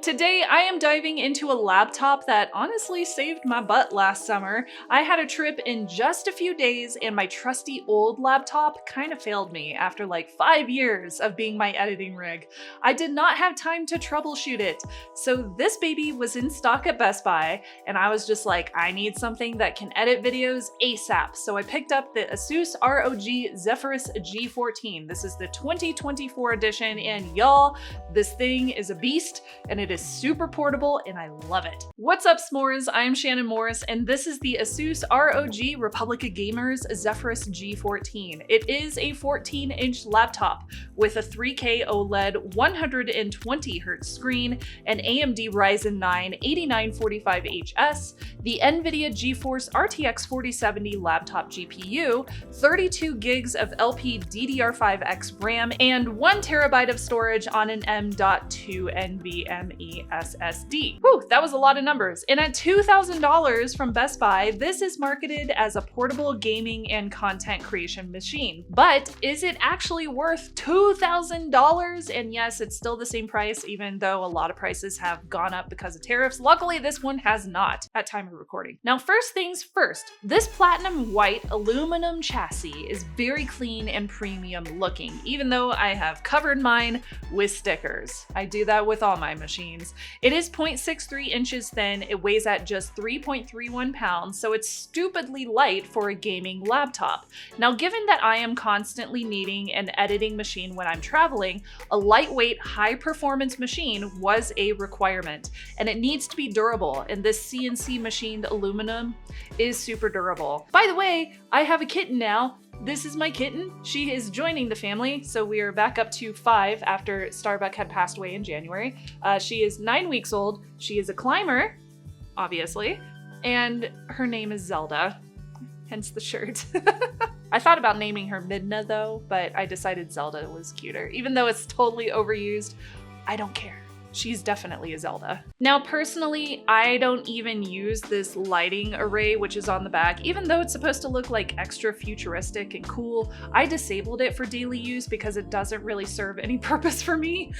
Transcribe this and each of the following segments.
Today, I am diving into a laptop that honestly saved my butt last summer. I had a trip in just a few days and my trusty old laptop kind of failed me after like 5 years of being my editing rig. I did not have time to troubleshoot it. So this baby was in stock at Best Buy and I was just like, I need something that can edit videos ASAP. So I picked up the ASUS ROG Zephyrus G14. This is the 2024 edition and y'all, this thing is a beast and it is super portable and I love it. What's up, s'mores? I'm Shannon Morse and this is the ASUS ROG Republic of Gamers Zephyrus G14. It is a 14-inch laptop with a 3K OLED 120Hz screen, an AMD Ryzen 9 8945HS, the NVIDIA GeForce RTX 4070 laptop GPU, 32 gigs of LPDDR5X RAM, and 1 terabyte of storage on an M.2 NVMe SSD. Whew, that was a lot of numbers. And at $2,000 from Best Buy, this is marketed as a portable gaming and content creation machine. But is it actually worth $2,000? And yes, it's still the same price, even though a lot of prices have gone up because of tariffs. Luckily, this one has not at time of recording. Now, first things first, this platinum white aluminum chassis is very clean and premium looking, even though I have covered mine with stickers. I do that with all my machines. It is 0.63 inches thin, it weighs at just 3.31 pounds, so it's stupidly light for a gaming laptop. Now, given that I am constantly needing an editing machine when I'm traveling, a lightweight, high-performance machine was a requirement, and it needs to be durable, and this CNC machined aluminum is super durable. By the way, I have a kitten now. This is my kitten. She is joining the family, so we are back up to 5 after Starbuck had passed away in January. She is 9 weeks old. She is a climber, obviously, and her name is Zelda, hence the shirt. I thought about naming her Midna though, but I decided Zelda was cuter. Even though it's totally overused, I don't care. She's definitely a Zelda. Now, personally, I don't even use this lighting array, which is on the back. Even though it's supposed to look like extra futuristic and cool, I disabled it for daily use because it doesn't really serve any purpose for me.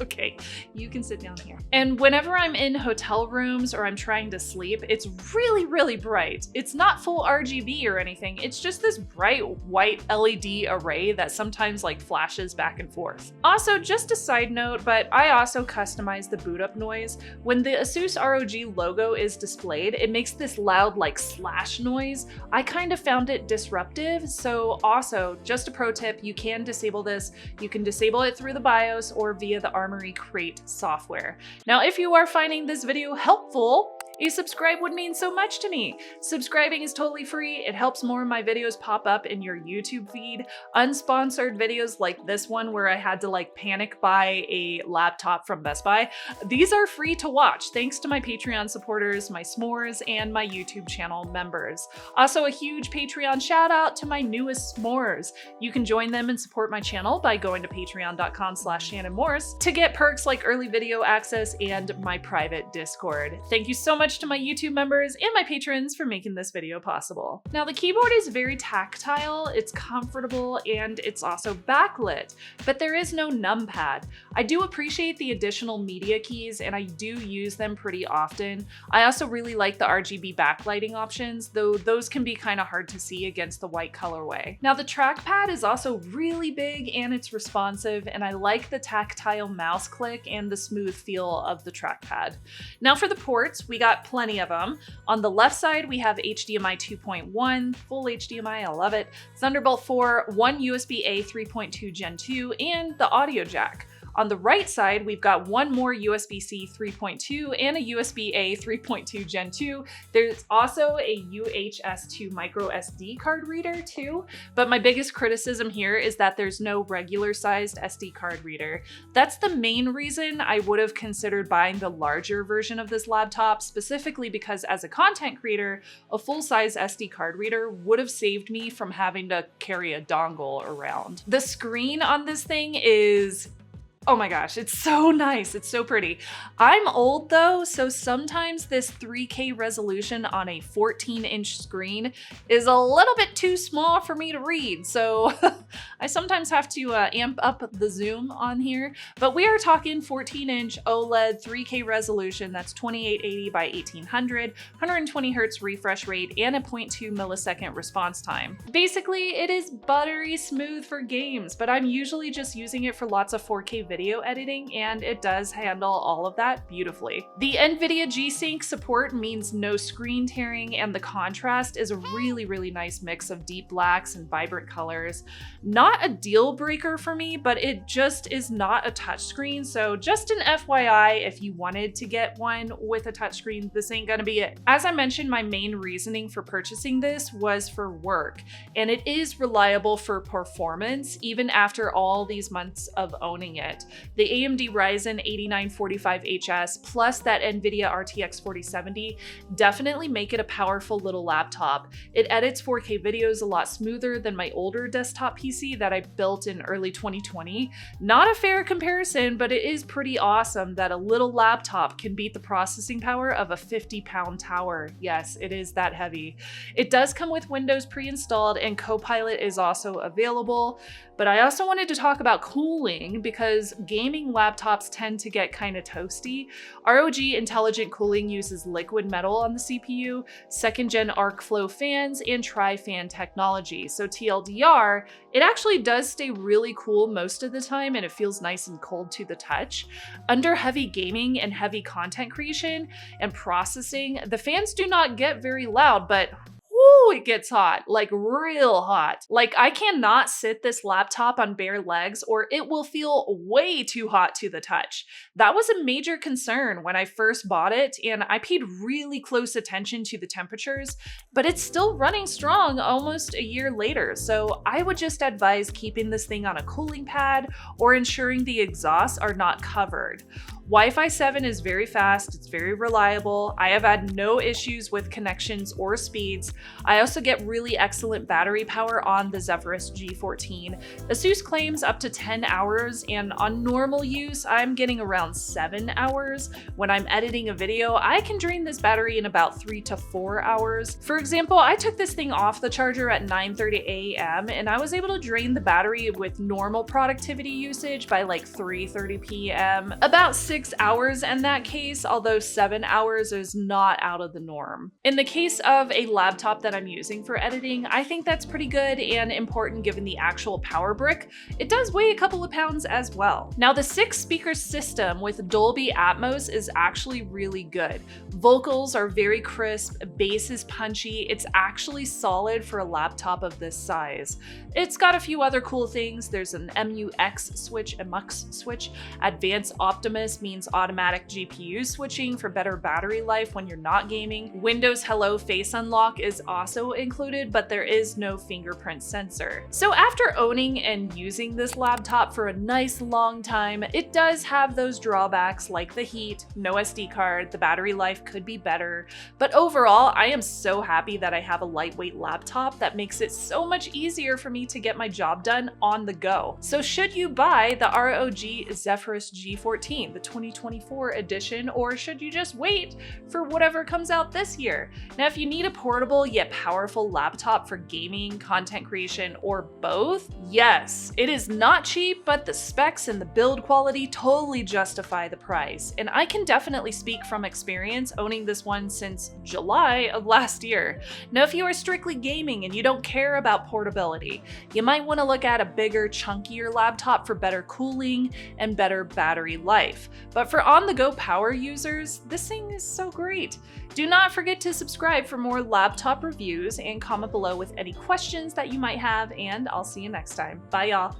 Okay, you can sit down here. And whenever I'm in hotel rooms or I'm trying to sleep, it's really, really bright. It's not full RGB or anything. It's just this bright white LED array that sometimes like flashes back and forth. Also, just a side note, but I also customize the boot up noise. When the ASUS ROG logo is displayed, it makes this loud like slash noise. I kind of found it disruptive. So also, just a pro tip, you can disable this. You can disable it through the BIOS or via the Armory Crate software. Now, if you are finding this video helpful, a subscribe would mean so much to me. Subscribing is totally free. It helps more of my videos pop up in your YouTube feed. Unsponsored videos like this one where I had to like panic buy a laptop from Best Buy, these are free to watch thanks to my Patreon supporters, my s'mores, and my YouTube channel members. Also, a huge Patreon shout out to my newest s'mores. You can join them and support my channel by going to patreon.com/Shannon Morse to get perks like early video access and my private Discord. Thank you so much to my YouTube members and my patrons for making this video possible. Now, the keyboard is very tactile, it's comfortable, and it's also backlit, but there is no numpad. I do appreciate the additional media keys and I do use them pretty often. I also really like the RGB backlighting options, though those can be kind of hard to see against the white colorway. Now, the trackpad is also really big and it's responsive, and I like the tactile mouse click and the smooth feel of the trackpad. Now, for the ports, we got plenty of them. On the left side, we have HDMI 2.1, full HDMI, I love it, Thunderbolt 4, 1 USB-A 3.2 Gen 2, and the audio jack. On the right side, we've got one more USB-C 3.2 and a USB-A 3.2 Gen 2. There's also a UHS-2 micro SD card reader too, but my biggest criticism here is that there's no regular sized SD card reader. That's the main reason I would have considered buying the larger version of this laptop, specifically because as a content creator, a full-size SD card reader would have saved me from having to carry a dongle around. The screen on this thing is Oh my gosh, it's so nice. It's so pretty. I'm old though, so sometimes this 3K resolution on a 14-inch screen is a little bit too small for me to read. So I sometimes have to amp up the zoom on here, but we are talking 14-inch OLED 3K resolution. That's 2880 by 1800, 120 hertz refresh rate, and a 0.2 millisecond response time. Basically, it is buttery smooth for games, but I'm usually just using it for lots of 4K video editing, and it does handle all of that beautifully. The NVIDIA G-Sync support means no screen tearing, and the contrast is a really nice mix of deep blacks and vibrant colors. Not a deal breaker for me, but it just is not a touchscreen, so just an FYI, if you wanted to get one with a touchscreen, this ain't gonna be it. As I mentioned, my main reasoning for purchasing this was for work, and it is reliable for performance even after all these months of owning it. The AMD Ryzen 8945HS plus that NVIDIA RTX 4070 definitely make it a powerful little laptop. It edits 4K videos a lot smoother than my older desktop PC that I built in early 2020. Not a fair comparison, but it is pretty awesome that a little laptop can beat the processing power of a 50-pound tower. Yes, it is that heavy. It does come with Windows pre-installed, and Copilot is also available. But I also wanted to talk about cooling because gaming laptops tend to get kind of toasty. ROG Intelligent Cooling uses liquid metal on the CPU, second-gen arc flow fans, and tri-fan technology. So TLDR, it actually does stay really cool most of the time, and it feels nice and cold to the touch. Under heavy gaming and heavy content creation and processing, the fans do not get very loud, but whoo, it gets hot, like real hot. Like I cannot sit this laptop on bare legs or it will feel way too hot to the touch. That was a major concern when I first bought it, and I paid really close attention to the temperatures, but it's still running strong almost a year later. So I would just advise keeping this thing on a cooling pad or ensuring the exhausts are not covered. Wi-Fi 7 is very fast, it's very reliable. I have had no issues with connections or speeds. I also get really excellent battery power on the Zephyrus G14. ASUS claims up to 10 hours, and on normal use, I'm getting around 7 hours. When I'm editing a video, I can drain this battery in about 3 to 4 hours. For example, I took this thing off the charger at 9:30 a.m. and I was able to drain the battery with normal productivity usage by like 3:30 p.m. About 6 hours in that case, although 7 hours is not out of the norm. In the case of a laptop that I'm using for editing, I think that's pretty good and important given the actual power brick. It does weigh a couple of pounds as well. Now the 6-speaker system with Dolby Atmos is actually really good. Vocals are very crisp, bass is punchy, it's actually solid for a laptop of this size. It's got a few other cool things. There's an MUX switch, a MUX switch. Advanced Optimus means automatic GPU switching for better battery life when you're not gaming. Windows Hello Face Unlock is also included, but there is no fingerprint sensor. So after owning and using this laptop for a nice long time, it does have those drawbacks like the heat, no SD card, the battery life could be better, but overall, I am so happy that I have a lightweight laptop that makes it so much easier for me to get my job done on the go. So should you buy the ROG Zephyrus G14, the 2024 edition, or should you just wait for whatever comes out this year? Now, if you need a portable yet powerful laptop for gaming, content creation, or both, yes, it is not cheap, but the specs and the build quality totally justify the price. And I can definitely speak from experience owning this one since July of last year. Now, if you are strictly gaming and you don't care about portability, you might want to look at a bigger, chunkier laptop for better cooling and better battery life. But for on-the-go power users, this thing is so great. Do not forget to subscribe for more laptop reviews and comment below with any questions that you might have, and I'll see you next time. Bye, y'all.